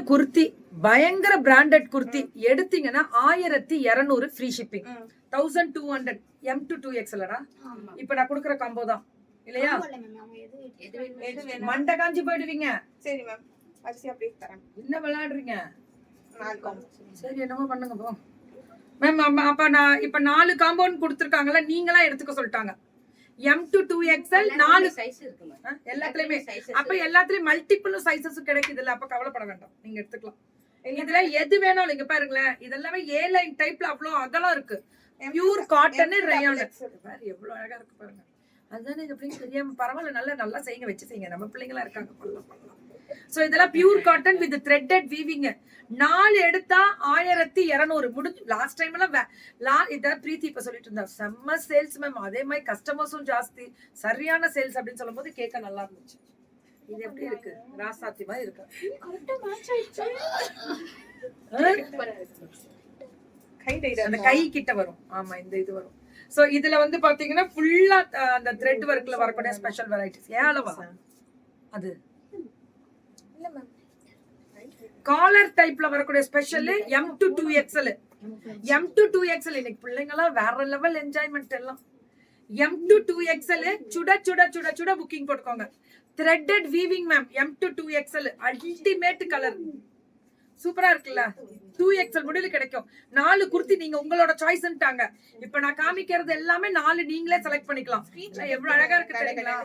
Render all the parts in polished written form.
குர்த்தி பயங்கர பிராண்டட் குர்த்தி எடுத்தீங்கன்னா 1200 free shipping 1200 M to 2XL இப்ப நான் கொடுக்குற காம்போ தான் இல்லையா? மண்டை காஞ்சி போயிடுவீங்க. சரி மேம் அரிசி அப்படியே தரேன். என்ன விளையாடுறீங்க? சரி என்னமோ பண்ணுங்க போ மேம். அப்ப நான் இப்ப 4 காம்பவுண்ட் கொடுத்துருக்காங்கல்ல, நீங்களா எடுத்துக்க சொல்லிட்டாங்க. M to 2XL 4 சைஸ் இருக்கு எல்லாத்துலயுமே. அப்ப எல்லாத்துலயும் மல்டிபிள் சைஸஸ் கிடைக்குது இல்ல, அப்ப கவலைப்பட வேண்டாம், நீங்க எடுத்துக்கலாம். இதுல எது வேணாலும் இங்க பாருங்களேன், இதெல்லாமே A லைன் டைப்ல அவ்வளவு அகலம் இருக்கு. பியூர் காட்டன் ரயான் பாரு எவ்வளவு அழகா இருக்கு பாருங்க. அதுதானே இது அப்படின்னு தெரியாம பரவாயில்ல, நல்லா செய்யுங்க, வச்சு செய்யுங்க, நம்ம பிள்ளைங்களா இருக்காங்க பண்ணலாம். சோ இதெல்லாம் pure cotton with threaded weaving. 4 எடுத்தா 1200 முடிஞ்சு. லாஸ்ட் டைம் எல்லாம் இத பிரீத்தி இப்ப சொல்லிட்டு இருந்தா செம்ம சேல்ஸ் மேம். அதே மாதிரி கஸ்டமர்ஸும் ஜாஸ்தி, சரியான சேல்ஸ் அப்படின்னு சொல்லும் போது கேட்க நல்லா இருந்துச்சு. இது எப்படி இருக்கு? ராசாத்தி மாதிரி இருக்கு. அந்த கை கிட்ட வரும். ஆமா இந்த இது வரும். சோ இதுல வந்து பாத்தீங்கன்னா ஃபுல்லா அந்த த்ரெட் ஒர்க்ல வரக்கூடிய ஸ்பெஷல் வெரைட்டிஸ். ஏளவா அது இல்ல மேம், காலர் டைப்ல வரக்கூடிய special M to 2XL. M to 2XL இன்னைக்கு பிள்ளைங்க எல்லாம் வேற லெவல் என்ஜாய்மெண்ட் எல்லாம். M to 2XL சுட சுட சுட சுட புக்கிங் போட்டுக்கோங்க. Threaded weaving ma'am. M to 2XL ultimate colour, சூப்பரா இருக்குல்ல. 2XL முடியல கிடைக்கும். 4 குர்த்தி நீங்க உங்களோட சாய்ஸ்ன்ட்டாங்க. இப்ப நான் காமிக்கிறது எல்லாமே 4 நீங்களே செலக்ட் பண்ணிக்கலாம். எவ்வளவு அழகா இருக்கு தெரியுங்களா?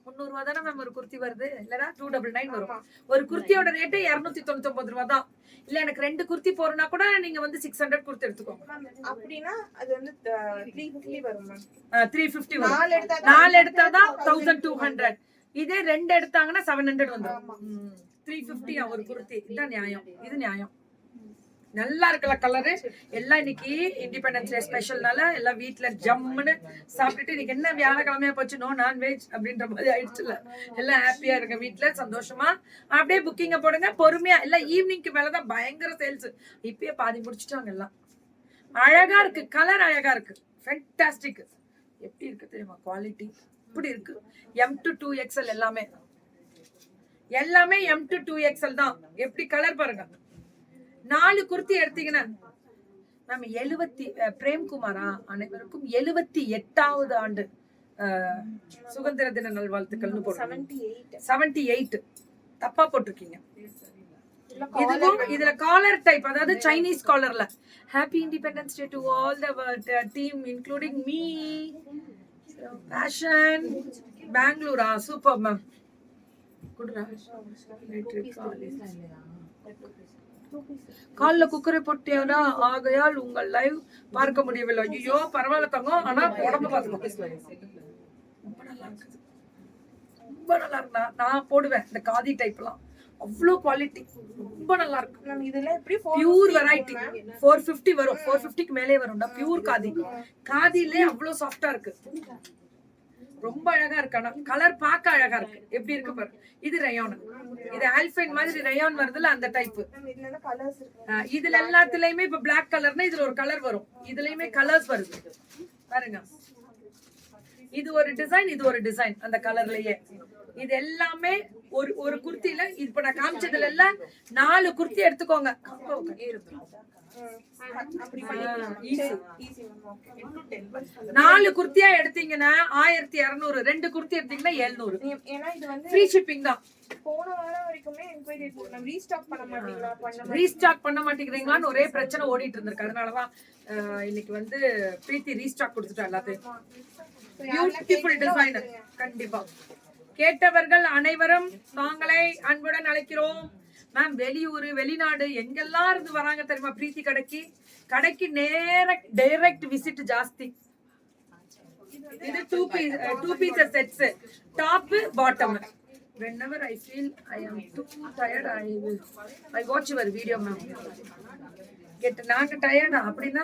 300 ரூபா தானே மேம் ஒரு குர்த்தி வருது, இல்லனா 299 வரும். ஒரு குர்த்தியோட ரேட் 299 ரூபா தான். இல்ல எனக்கு 2 குர்த்தி போறனா கூட நீங்க வந்து 600 குர்த்தி எடுத்துக்கோங்க. அப்படினா அது வந்து 350 வரும் மேம். 350 வரும். 4 எடுத்தா தான் 1200. இதே 2 எடுத்தாங்கன்னா 700 வந்துரும். 350 ஒரு குர்த்தி. இதான் நியாயம், இது நியாயம். நல்லா இருக்கல கலரு. எல்லாம் இன்னைக்கு இண்டிபெண்டன்ஸ் டே ஸ்பெஷல்னால எல்லாம் வீட்டுல ஜம்முன்னு சாப்பிட்டுட்டு, இன்னைக்கு என்ன வியாழக்கிழமையா போச்சு, நோ நான்வெஜ் அப்படின்ற மாதிரி ஆயிடுச்சுல. எல்லாம் ஹாப்பியா இருக்க வீட்டுல சந்தோஷமா அப்படியே புக்கிங்க போடுங்க பொறுமையா. எல்லாம் ஈவினிங்க்கு மேலதான் பயங்கர சேல்ஸ். இப்பயே பாதி முடிச்சுட்டாங்க. எல்லாம் அழகா இருக்கு, கலர் அழகா இருக்கு, ஃபேண்டாஸ்டிக். எப்படி இருக்கு தெரியுமா குவாலிட்டி? இப்படி இருக்கு. M to 2XL எல்லாமே M to 2XL தான். எப்படி கலர் பாருங்க. 4 குர்த்தி எடுத்தீங்கன்னா நம்ம 70 பிரேம்குமாரா அனைவருக்கும் 78வது ஆண்டு சுதந்திர தின நல்வாழ்த்துக்கள்னு போடுறோம். 78 தப்பா போட்டிருக்கீங்க. இதுல காலர் டைப், அதாவது சைனீஸ் காலர்ல happy independence day to all the team including me. Fashion பெங்களூரா? Super ma'am. குடுறா கால்ல குக்கரை போட்டியானா ஆகையால் உங்கள் லைவ் பார்க்க முடியவில்லை. ஐயோ பரவாயில்ல தங்கம், ஆனா உடம்பு பாத்துக்கோ. ரொம்ப நல்லா இருக்கு. நான் போடுவேன் இந்த காதி டைப் எல்லாம், அவ்வளவு குவாலிட்டி, ரொம்ப நல்லா இருக்கு. இதுல எப்படி பியூர் வெரைட்டி 450 வரும். 450க்கு மேலே வரும்டா. பியூர் காதி. காதிலே அவ்வளவு சாஃப்டா இருக்கு, ரொம்ப அழகா இருக்கு. ஆனா கலர் பார்க்க அழகா இருக்கு. எப்படி இருக்கு பாரு. இது ரயான். இது ஆல்ஃபைன் மாதிரி ரயான் வருதுல, அந்த டைப். இதுல எல்லாத்துலயுமே இப்ப பிளாக் கலர்னா இதுல ஒரு கலர் வரும். இதுலயுமே கலர்ஸ் வருது பாருங்க. இது ஒரு டிசைன், இது ஒரு டிசைன் அந்த கலர்லயே. இது எல்லாமே ஒரு குர்த்தில இப்ப நான் காமிச்சதுல எல்லாம் 4 குர்த்தி எடுத்துக்கோங்க. 4 குர்த்தியா எடுத்தீங்கன்னா 1200. 2 குர்த்தி எடுத்தீங்கன்னா 700. ஏன்னா இது வந்து ஃப்ரீ ஷிப்பிங் தான். போன வாரம் வரைக்குமே என்கொயரி போறோம். ரீஸ்டாக் பண்ண மாட்டீங்களா? ரீஸ்டாக் பண்ண மாட்டேங்கிறீங்களான்னு ஒரே பிரச்சனை ஓடிட்டு இருந்திருக்கு. அதனாலதான் இன்னைக்கு வந்து பிரீத்தி ரீஸ்டாக் கொடுத்துட்டா எல்லாத்தையும். Beautiful design. கண்டிப்பா கேட்டவர்கள் அனைவரும் தாங்களை அன்புடன் அழைக்கிறோம் மேம். வெளியூர் வெளிநாடு எங்கெல்லாம் இருந்து வராங்க தெரியுமா பிரீத்தி கடைக்கு டைரக்ட் விசிட் ஜாஸ்தி. இது 2 pieces sets, top bottom. whenever I feel I am too tired I watch your video ma'am. நாங்க டயர்டா அப்படின்னா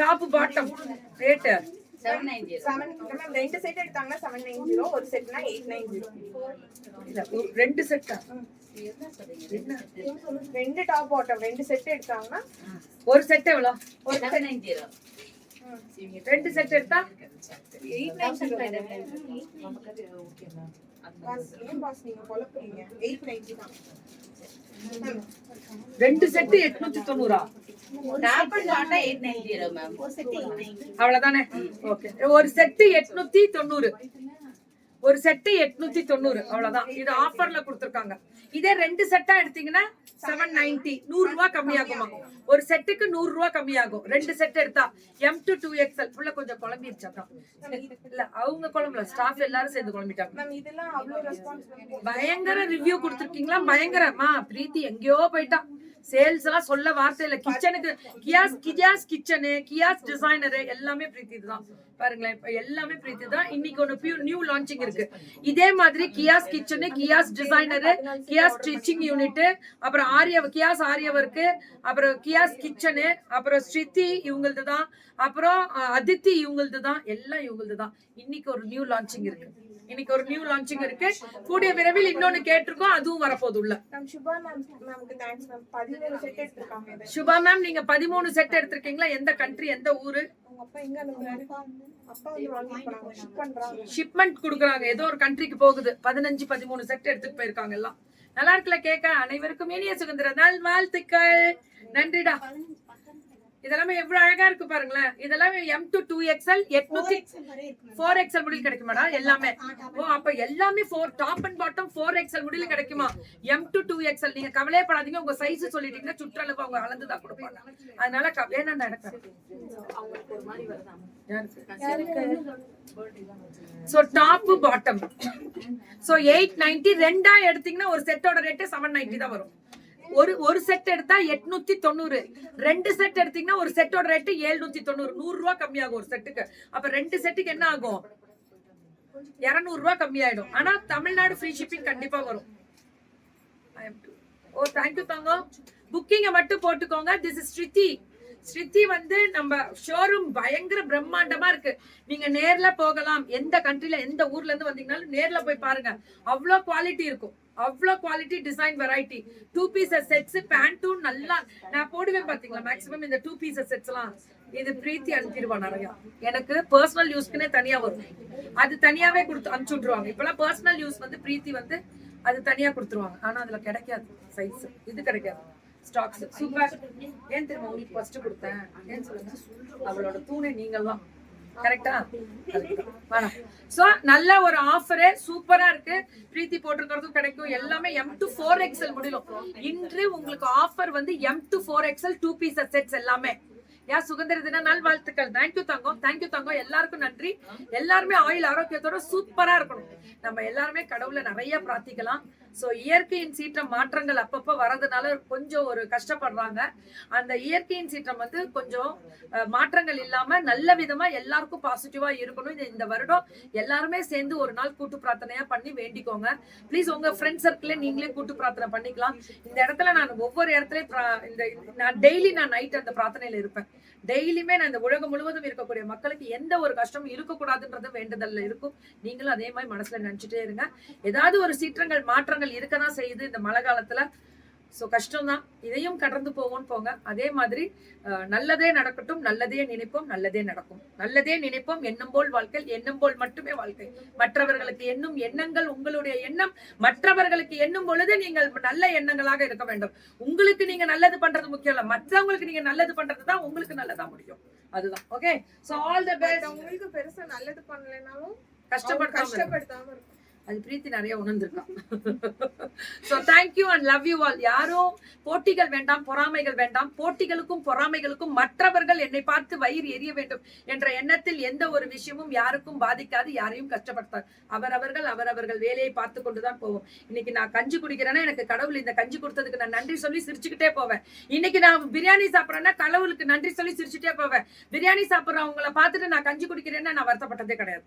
டாப் பாட்டம் ரேட் 790. ரெண்டு செட் எடுத்தாங்கன்னா 790, ஒரு செட்னா 890. இல்ல 2 செட்டா? ரெண்டு டாப் பாட்டம் 2 செட் எடுத்தாங்கன்னா ஒரு செட் எவ்வளவு? 790. 2 செட் எடுத்தா 890. நீங்க குழப்பறீங்க. 890 தான். 2 set 890. Top and bottom 890 ma'am. அவ்வளவுதானே? ஓகே. ஒரு செட் 890. ஒரு செட்டு 890. அவ்வளவுதான். இது ஆஃபர்ல கொடுத்திருக்காங்க. இதே 2 செட்டா எடுத்தீங்கன்னா 790. 100 ரூபாய் கம்மியாகுமா? ஒரு செட்டுக்கு 100 ரூபாய் கம்மியாகும். 2 செட் எடுத்தா M to 2XL. உள்ள கொஞ்சம் குழம்பிருச்சாக்கா. இல்ல அவங்க குழம்புல ஸ்டாஃப் எல்லாரும் சேர்ந்து குழம்பிட்டாங்க. மேம் இதெல்லாம் அவ்வளவு ரெஸ்பான்ஸ் பயங்கர ரிவ்யூ கொடுத்திருக்கீங்களா? பயங்கரமா. பிரீத்தி எங்கேயோ போயிட்டா. சேல்ஸ் எல்லாம் சொல்ல வார்த்தை இல்ல. கிச்சனுக்கு கியாஸ் கிச்சனு, கியாஸ் டிசைனர் எல்லாமே பிரீத்தி தான். பாருங்களேன், இப்ப எல்லாமே பிரீத்தி தான். இன்னைக்கு ஒன்னு நியூ லான்ச்சிங் இருக்கு. இதே மாதிரி கியாஸ் கிச்சனு, கியாஸ் டிசைனர், கியாஸ் ஸ்டிச்சிங் யூனிட், அப்புறம் கியாஸ் ஆரியவர்க்கு, அப்புறம் கியாஸ் கிச்சனு, அப்புறம் ஸ்ருதி இவங்களது தான், அப்புறம் அதித்தி இவங்களது தான், எல்லாம் இவங்களது தான். இன்னைக்கு ஒரு நியூ லான்ச்சிங் இருக்கு. கூடிய விரைவில் இன்னொன்னு கேட்டிருக்கோம், அதுவும் வரப்போகுது உள்ள. மேம் சுபா மேம்க்கு தேங்க்ஸ் மேம். 13 செட் எடுத்துருக்காங்க. சுபா மேம், நீங்க 13 செட் எடுத்திருக்கீங்களா? எந்த கண்ட்ரி, எந்த ஊரு? உங்க அப்பா எங்க அனுப்புறாரு? அப்பா வந்து வாங்கி போறாங்க, ஷிப் பண்றாங்க. ஷிப்மெண்ட் குடுக்குறாங்க, ஏதோ ஒரு கண்ட்ரிக்கு போகுது. 15-13 செட் எடுத்துட்டு போயிருக்காங்க எல்லாம். நல்லா இருக்குல்ல கேட்க? அனைவருக்கும் இனிய சுதந்திர நாள் வாழ்த்துக்கள். நன்றிடா. இதெல்லாமே எவ்வளவு அழகா இருக்கு பாருங்களேன். இதெல்லாம் M to 2XL 4XL முடியல கிடைக்குமாடா எல்லாமே? ஓ, அப்ப எல்லாமே டாப் அண்ட் பாட்டம் 4XL முடியல கிடைக்குமா? M to 2XL. நீங்க கவலையப்படாதீங்க, உங்க சைஸ் சொல்லிட்டீங்கன்னா சுற்றளவு அவங்க அளந்துதான் கொடுப்பாங்க. அதனால வேணாம் நடக்க. So top bottom 890. ரெண்டா எடுத்தீங்கன்னா ஒரு செட்டோட ரேட் 790 தான் வரும். ஒரு செட் எடுத்தா 890. 2 செட் எடுத்தீங்கன்னா ஒரு செட்டோட ரேட் 790. 100 ரூபாய் கம்மியாகும் ஒரு செட்டுக்கு. அப்ப 2 செட்டுக்கு என்ன ஆகும்? 200 ரூபாய் கம்மியாயிடும். ஆனா தமிழ்நாடு ஃப்ரீ ஷிப்பிங் கண்டிப்பா வரும். ஓ, தேங்க்யூ தங்கம். புக்கிங்க மட்டும் போட்டுக்கோங்க. திஸ் இஸ் ஸ்ருதி வந்து நம்ம ஷோரூம் பயங்கர பிரம்மாண்டமா இருக்கு. நீங்க நேர்ல போகலாம். எந்த கண்ட்ரில, எந்த ஊர்ல இருந்து வந்தீங்கன்னாலும் நேர்ல போய் பாருங்க. அவ்வளோ குவாலிட்டி இருக்கும். அவ்வளோ quality, design, variety. 2 pieces sets, பேண்ட்டும் நல்லா நான் போடுவேன் பாத்தீங்களா. மேக்ஸிமம் இந்த 2 பீசஸ் செட்ஸ் எல்லாம் இது பிரீத்தி அனுப்பிடுவா நிறைய. எனக்கு பர்சனல் யூஸ்க்குன்னே தனியா வரும். அது தனியாவே கொடுத்து அனுப்பிச்சு விட்டுருவாங்க. இப்பெல்லாம் பர்சனல் யூஸ் வந்து பிரீத்தி வந்து அது தனியா கொடுத்துருவாங்க. ஆனா அதுல கிடைக்காது சைஸ். இது கிடைக்காது. Stocks super. ஏன் தெரியுமா உங்களுக்கு ஃபர்ஸ்ட் கொடுத்தேன்? ஏன் சொல்லுங்க? அவளோட தூணை நீங்கள் தான். கரெக்டா? சோ நல்ல ஒரு ஆஃபர், சூப்பரா இருக்கு. பிரீத்தி போட்டிருக்கிறதும் கிடைக்கும். எல்லாமே M to 4XL முடியும். இன்று உங்களுக்கு ஆஃபர் வந்து M to 4XL 2 pieces sets எல்லாமே. சுதந்திர தின நாள் வாழ்த்துக்கள். தேங்க்யூ தங்கம். எல்லாருக்கும் நன்றி. எல்லாருமே ஆயுள் ஆரோக்கியத்தோட சூப்பரா இருக்கணும். நம்ம எல்லாருமே கடவுளை நிறைய பிரார்த்திக்கலாம். சோ இயற்கையின் சீற்றம் மாற்றங்கள் அப்பப்ப வரதுனால கொஞ்சம் ஒரு கஷ்டப்படுறாங்க. அந்த இயற்கையின் சீற்றம் வந்து கொஞ்சம் மாற்றங்கள் இல்லாம நல்ல விதமா எல்லாருக்கும் பாசிட்டிவா இருக்கணும். இந்த வருடம் எல்லாருமே சேர்ந்து ஒரு நாள் கூட்டு பிரார்த்தனையா பண்ணி வேண்டிக்கோங்க. ப்ளீஸ் உங்க ஃப்ரெண்ட் சர்க்கிளே நீங்களே கூட்டு பிரார்த்தனை பண்ணிக்கலாம். இந்த இடத்துல நான் ஒவ்வொரு இடத்துலயும் நான் டெய்லி நைட் அந்த பிரார்த்தனையில இருப்பேன். டெய்லியுமே நான் இந்த உலகம் முழுவதும் இருக்கக்கூடிய மக்களுக்கு எந்த ஒரு கஷ்டமும் இருக்கக்கூடாதுன்றது வேண்டுதல்ல இருக்கும். நீங்களும் அதே மாதிரி மனசுல நினைச்சிட்டே இருங்க. ஏதாவது ஒரு சீற்றங்கள் மாற்றங்கள் இருக்கதான் செய்யுது இந்த மழை காலத்துல. சோ கஷ்டம்தான், இதையும் கடந்து போங்க. அதே மாதிரி நல்லதே நடக்கட்டும், நல்லதே நினைப்போம், நல்லதே நடக்கும். நல்லதே நினைப்போம், எண்ணம் போல் வாழ்க்கை, எண்ணம் போல் மட்டுமே வாழ்க்கை. மற்றவர்களுக்கு எண்ணும் எண்ணங்கள், உங்களுடைய எண்ணம் மற்றவர்களுக்கு எண்ணும் பொழுது நீங்கள் நல்ல எண்ணங்களாக இருக்க வேண்டும். உங்களுக்கு நீங்க நல்லது பண்றது முக்கியம் இல்ல, மற்றவங்களுக்கு நீங்க நல்லது பண்றதுதான் உங்களுக்கு நல்லதா முடியும். அதுதான். Okay, so all the best. உங்களுக்கு பெருசா நல்லது பண்ணலனாலும் கஷ்டப்படுத்தாம இருக்கும். அது பிரீத்தி நிறைய உணர்ந்திருக்கான். So thank you and love you all. யாரும் போட்டிகள் வேண்டாம், பொறாமைகள் வேண்டாம். போட்டிகளுக்கும் பொறாமைகளுக்கும் மற்றவர்கள் என்னை பார்த்து வயிறு எரிய வேண்டும் என்ற எண்ணத்தில் எந்த ஒரு விஷயமும் யாருக்கும் பாதிக்காது, யாரையும் கஷ்டப்படுத்தாது. அவரவர்கள் வேலையை பார்த்து கொண்டுதான் போவோம். இன்னைக்கு நான் கஞ்சி குடிக்கிறேன்னா எனக்கு கடவுள் இந்த கஞ்சி கொடுத்ததுக்கு நான் நன்றி சொல்லி சிரிச்சுக்கிட்டே போவேன். இன்னைக்கு நான் பிரியாணி சாப்பிட்றேன்னா கடவுளுக்கு நன்றி சொல்லி சிரிச்சுட்டே போவேன். பிரியாணி சாப்பிட்றவங்களை பார்த்துட்டு நான் கஞ்சி குடிக்கிறேன்னா நான் வருத்தப்பட்டதே கிடையாது.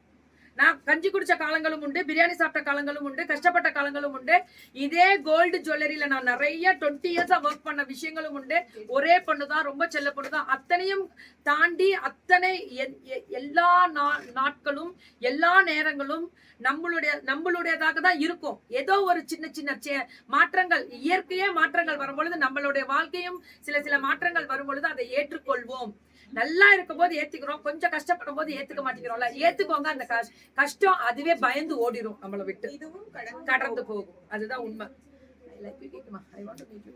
நான் கஞ்சி குடிச்ச காலங்களும் உண்டு, பிரியாணி சாப்பிட்ட காலங்களும் உண்டு, கஷ்டப்பட்ட காலங்களும் உண்டு. இதே கோல்டு ஜுவல்லரியில நான் நிறைய 20 இயர்ஸா ஒர்க் பண்ண விஷயங்களும் உண்டு. ஒரே பொண்ணுதான், ரொம்ப செல்ல பொண்ணுதான். அத்தனையும் தாண்டி அத்தனை எல்லா நாட்களும் எல்லா நேரங்களும் நம்மளுடையதாக தான் இருக்கும். ஏதோ ஒரு சின்ன மாற்றங்கள், இயற்கையே மாற்றங்கள் வரும்பொழுது, நம்மளுடைய வாழ்க்கையும் சில மாற்றங்கள் வரும்பொழுது அதை ஏற்றுக்கொள்வோம். நல்லா இருக்கும் போது ஏத்துக்கிறோம், கொஞ்சம் கஷ்டப்படும் போது ஏத்துக்க மாட்டேங்கிறோம்ல. ஏத்துக்கோங்க. அந்த கஷ்டம் அதுவே பயந்து ஓடிடும், நம்மளை விட்டு கடந்து போகும். அதுதான் உண்மை.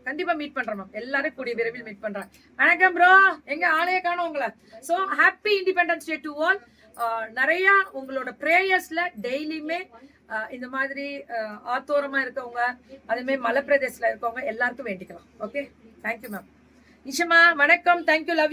கண்டிப்பா மீட் பண்றேன் மேம். எல்லாரும் கூடிய விரைவில் மீட் பண்றேன். வணக்கம் ப்ரோ, எங்க ஆளைய காணோம் உங்களை. So happy independence day to all. நிறைய உங்களோட பிரேயர்ஸ்ல டெய்லியுமே இந்த மாதிரி ஆத்தோரமா இருக்கவங்க, அதே மாதிரி மலை பிரதேசத்துல இருக்கவங்க எல்லாருக்கும் வேண்டிக்கலாம். Okay, thank you ma'am. நிஷமா வணக்கம், தேங்க்யூ, லவ்.